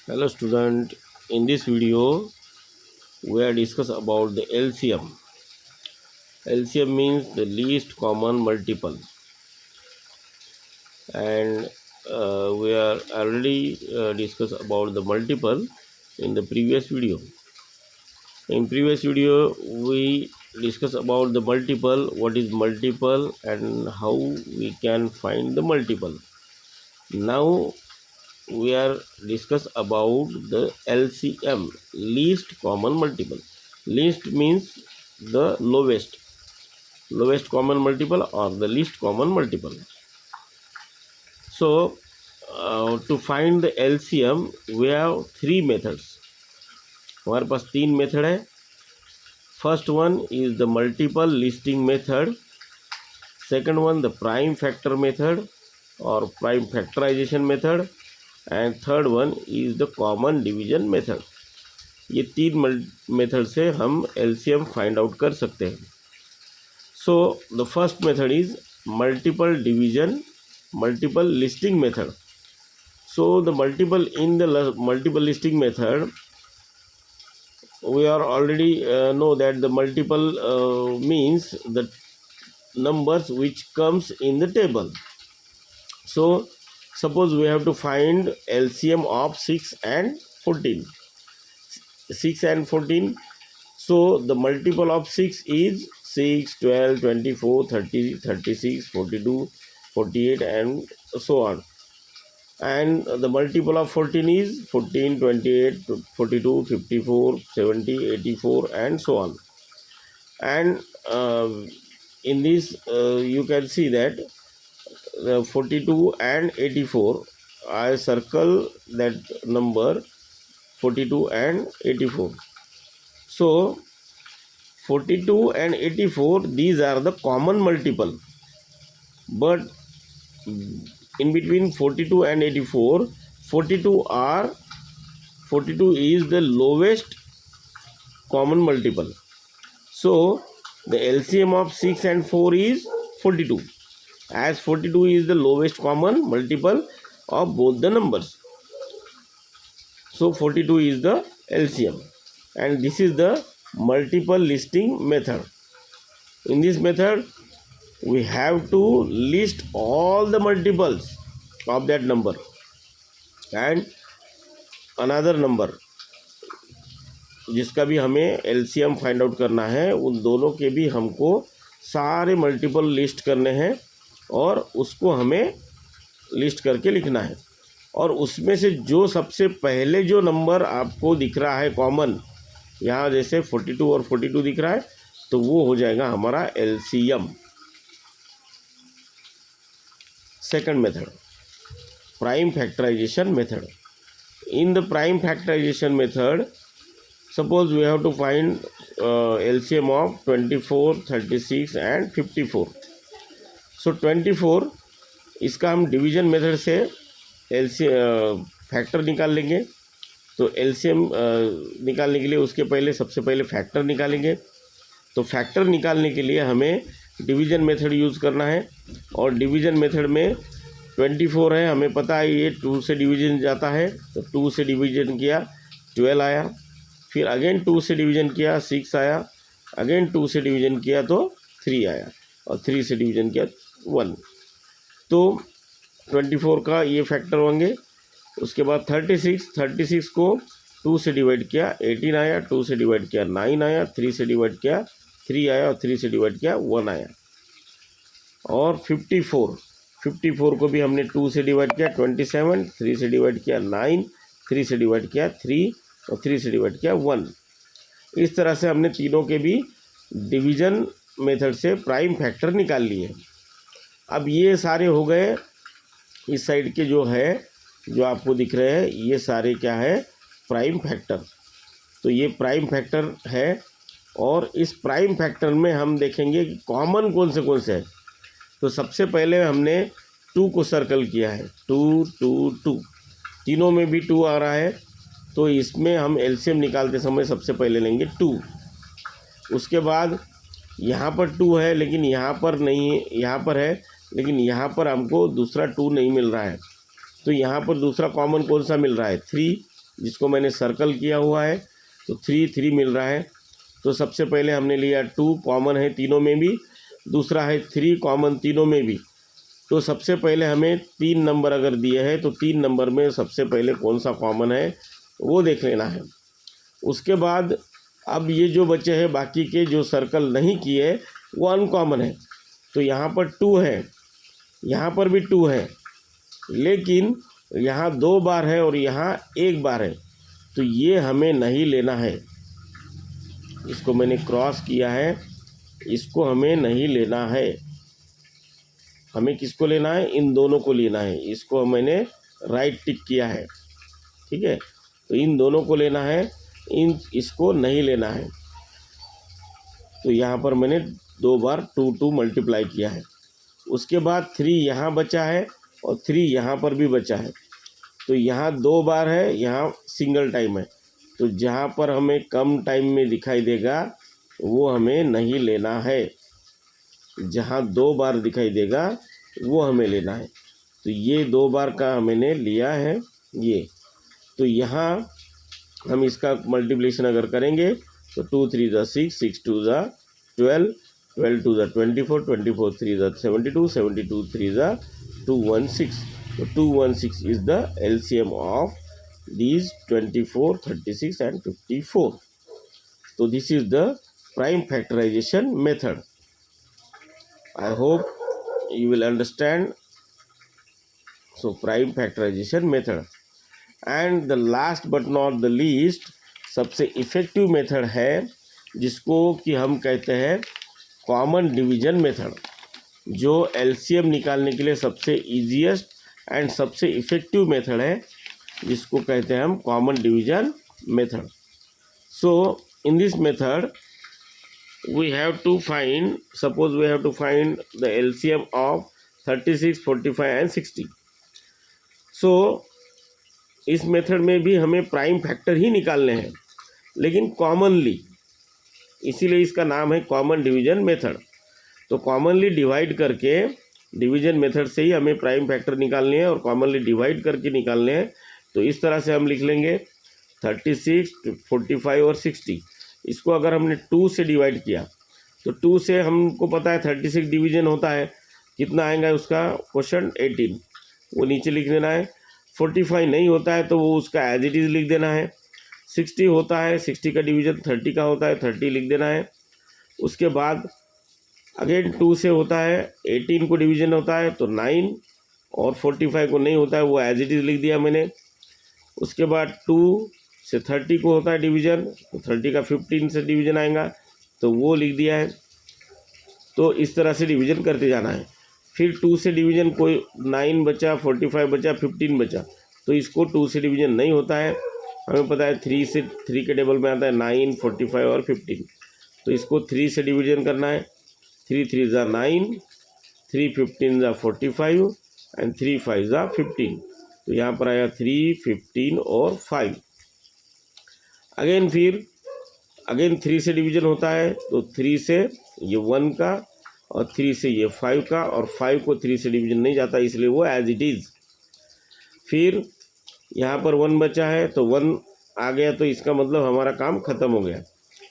Hello student, in this video we are discuss about the LCM. LCM means the least common multiple, and we are already discuss about the multiple in the previous video. In previous video we discuss about the multiple, what is multiple and how we can find the multiple. Now we are discuss about the LCM, least common multiple. Least means the lowest common multiple or the least common multiple. So to find the LCM we have three methods. हमारे पास तीन method है. First one is the multiple listing method, second one the prime factor method और prime factorisation method, and third one is the common division method. ये तीन method से हम LCM find out कर सकते हैं. So the first method is multiple division multiple listing method. So the multiple listing method, we are already know that the multiple means the numbers which comes in the table. So suppose we have to find LCM of 6 and 14. 6 and 14. So the multiple of 6 is 6, 12, 24, 30, 36, 42, 48 and so on. And the multiple of 14 is 14, 28, 42, 54, 70, 84 and so on. And in this you can see that 42 and 84, I circle that number 42 and 84. So 42 and 84, these are the common multiple, but in between 42 and 84, 42 is the lowest common multiple. So the LCM of 6 and 4 is 42, as 42 is the lowest common multiple of both the numbers. So 42 is the LCM, and this is the multiple listing method. In this method we have to list all the multiples of that number and another number जिसका भी हमें LCM find out करना है, उन दोनों के भी हमको सारे मल्टीपल लिस्ट करने हैं और उसको हमें लिस्ट करके लिखना है. और उसमें से जो सबसे पहले जो नंबर आपको दिख रहा है कॉमन, यहाँ जैसे 42 और 42 दिख रहा है, तो वो हो जाएगा हमारा LCM. Second method, prime factorization method. In the prime factorization method, suppose we have to find LCM of 24, 36 and 54. So 24, इसका हम डिवीजन मेथड से फैक्टर निकाल लेंगे. तो एलसीएम निकालने के लिए उसके पहले सबसे पहले फैक्टर निकालेंगे. तो फैक्टर निकालने के लिए हमें डिवीजन मेथड यूज़ करना है, और डिवीजन मेथड में 24 है, हमें पता है ये 2 से डिवीजन जाता है, तो 2 से डिवीजन किया 12 आया, फिर अगेन 2 से डिवीजन किया 6 आया, अगेन 2 से डिवीजन किया तो 3 आया, और 3 से डिवीजन किया 1. तो 24 का ये फैक्टर होंगे. उसके बाद 36 को 2 से डिवाइड किया 18 आया, 2 से डिवाइड किया 9 आया, 3 से डिवाइड किया 3 आया, और 3 से डिवाइड किया 1 आया. और 54 को भी हमने 2 से डिवाइड किया 27, 3 से डिवाइड किया 9, 3 से डिवाइड किया 3, और 3 से डिवाइड किया 1. इस तरह से हमने तीनों के भी डिवीजन मेथड से प्राइम फैक्टर निकाल लिए. अब ये सारे हो गए. इस साइड के जो है, जो आपको दिख रहे हैं, ये सारे क्या है, प्राइम फैक्टर. तो ये प्राइम फैक्टर है, और इस प्राइम फैक्टर में हम देखेंगे कि कॉमन कौन से है. तो सबसे पहले हमने 2 को सर्कल किया है. 2, 2, 2, तीनों में भी 2 आ रहा है. तो इसमें हम एलसीएम निकालते समय सबसे पहले लेंगे 2. उसके बाद यहाँ पर 2 है, लेकिन यहाँ पर नहीं है, यहाँ पर है, लेकिन यहाँ पर हमको दूसरा 2 नहीं मिल रहा है. तो यहाँ पर दूसरा कॉमन कौन सा मिल रहा है, 3. जिसको मैंने सर्कल किया हुआ है, तो 3 3 मिल रहा है। तो सबसे पहले हमने लिया 2 कॉमन है तीनों में भी, दूसरा है 3 कॉमन तीनों में भी। तो सबसे पहले हमें 3 नंबर अगर दिए हैं तो 3 नंबर में सबसे पहले कौन सा कॉमन है वो देख लेना है। उसके बाद अब ये जो बचे हैं बाकी के जो सर्कल नहीं किए वो अनकॉमन है। तो यहाँ पर 2 है, यहाँ पर भी 2 है, लेकिन यहाँ 2 बार है और यहाँ 1 बार है, तो ये हमें नहीं लेना है। इसको मैंने क्रॉस किया है, इसको हमें नहीं लेना है। हमें किसको लेना है? इन दोनों को लेना है। इसको मैंने राइट टिक किया है, ठीक है। तो इन दोनों को लेना है, इसको नहीं लेना है। तो यहाँ पर मैंने 2 बार 2 2 मल्टीप्लाई किया है। उसके बाद 3 यहाँ बचा है और 3 यहाँ पर भी बचा है। तो यहाँ 2 बार है, यहाँ सिंगल टाइम है। तो जहाँ पर हमें कम टाइम में दिखाई देगा वो हमें नहीं लेना है। जहाँ 2 बार दिखाई देगा वो हमें लेना है। तो ये 2 बार का मैंने लिया है ये। तो यहाँ हम इसका मल्टीप्लिकेशन अगर करेंगे तो 2 3 ज़ा 6, 6 2 ज़ा 12, 12 2 ज़ा 24, 24 3 ज़ा 72, 72 3 ज़ा 216। तो 216 is the LCM of these 24, 36 and 54. So this is the prime factorization method. I hope you will understand. So prime factorization method. And the last but not the least सबसे इफ़ेक्टिव मेथड है जिसको कि हम कहते हैं common division method, जो LCM निकालने के लिए सबसे ईजीएस्ट एंड सबसे इफ़ेक्टिव मेथड है, जिसको कहते हैं हम common division method. So in this method we have to find, suppose we have to find the LCM of 36, 45 and 60. So इस मेथड में भी हमें प्राइम फैक्टर ही निकालने हैं, लेकिन कॉमनली, इसीलिए इसका नाम है कॉमन डिवीजन मेथड। तो कॉमनली डिवाइड करके, डिवीजन मेथड से ही हमें प्राइम फैक्टर निकालने हैं और कॉमनली डिवाइड करके निकालने हैं। तो इस तरह से हम लिख लेंगे 36, 45 और 60। इसको अगर हमने 2 से डिवाइड किया तो 2 से हमको पता है 36 डिवीजन होता है, कितना आएगा उसका क्वेश्चन 18, वो नीचे लिख देना है। 45 नहीं होता है तो वो उसका एज इट इज़ लिख देना है। 60 होता है, 60 का डिवीजन 30 का होता है, 30 लिख देना है। उसके बाद अगेन 2 से होता है, 18 को डिवीजन होता है तो 9, और 45 को नहीं होता है वो एज इट इज़ लिख दिया मैंने। उसके बाद 2 से 30 को होता है डिवीजन, तो 30 का 15 से डिवीजन आएगा तो वो लिख दिया है। तो इस तरह से डिवीजन करते जाना है। फिर 2 से डिवीजन कोई 9 बचा, 45 बचा, 15 बचा, तो इसको 2 से डिवीजन नहीं होता है। हमें पता है 3 के टेबल में आता है 9, 45 और 15, तो इसको 3 से डिवीजन करना है। 3 3 ज़ा 9, 3 15 ज़ा 45 एंड 3 5 ज़ा 15। तो यहाँ पर आया 3, 15 और 5। अगेन फिर 3 से डिवीजन होता है, तो 3 से ये 1 का और 3 से ये 5 का, और 5 को 3 से डिवीजन नहीं जाता इसलिए वो एज इट इज़। फिर यहाँ पर 1 बचा है तो 1 आ गया, तो इसका मतलब हमारा काम ख़त्म हो गया।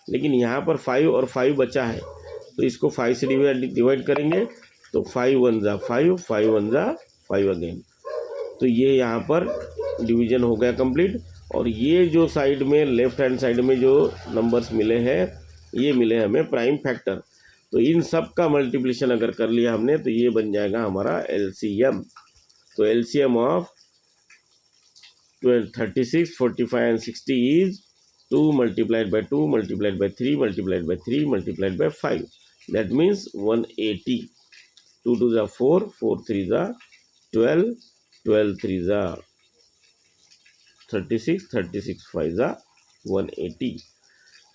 लेकिन यहाँ पर 5 और 5 बचा है, तो इसको 5 से डिवाइड करेंगे तो 5 1 ज़ा 5, 5 1 ज़ा 5 अगेन। तो ये यहाँ पर डिवीजन हो गया कंप्लीट। और ये जो साइड में लेफ्ट हैंड साइड में जो नंबर्स मिले हैं ये मिले हमें प्राइम फैक्टर। तो इन सब का मल्टीप्लिकेशन अगर कर लिया हमने तो ये बन जाएगा हमारा एलसीएम। तो LCM of 36, 45 and 60 is 2 multiplied by 2 multiplied by 3 multiplied by 3 multiplied by 5. That means 180. 2 2 ज़ा 4, 4 3 ज़ा 12, 12 3 ज़ा 36, 36 5 ज़ा 180।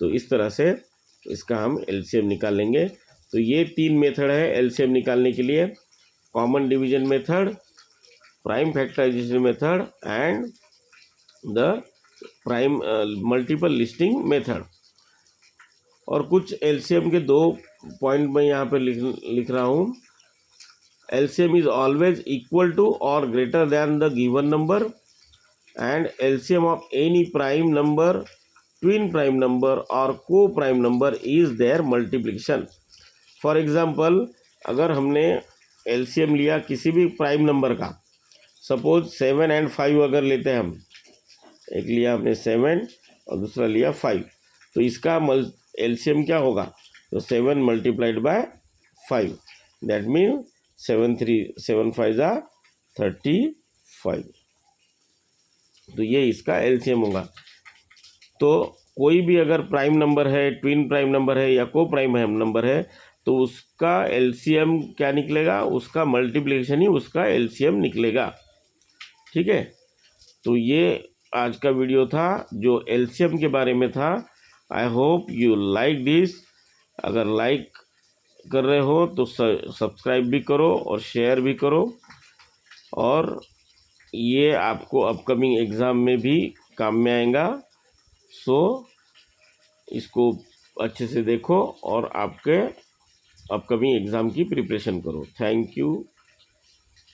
तो इस तरह से इसका हम एलसीएम निकाल लेंगे। तो ये 3 मेथड है एलसीएम निकालने के लिए, common division method, prime factorisation method and the prime multiple listing method. और कुछ एलसीएम के 2 पॉइंट मैं यहाँ पे लिख रहा हूँ। LCM is always equal to और greater than the given number, and LCM of any prime number, twin prime number or co-prime number is their multiplication. For example अगर हमने LCM लिया किसी भी प्राइम नंबर का, सपोज 7 and 5 अगर लेते हैं हम, एक लिया हमने 7 और दूसरा लिया 5, तो इसका LCM क्या होगा, तो 7 मल्टीप्लाइड बाय 5, दैट मीन 7 5 35, तो ये इसका LCM होगा. तो कोई भी अगर प्राइम नंबर है, ट्विन प्राइम नंबर है या को प्राइम नंबर है, तो उसका LCM क्या निकलेगा, उसका मल्टीप्लिकेशन ही उसका LCM निकलेगा. ठीक है, तो ये आज का वीडियो था जो LCM के बारे में था. I hope you like this. अगर लाइक कर रहे हो तो सब्सक्राइब भी करो और शेयर भी करो, और ये आपको अपकमिंग एग्ज़ाम में भी काम में आएगा. सो इसको अच्छे से देखो और आपके अपकमिंग एग्ज़ाम की प्रिपरेशन करो. Thank you.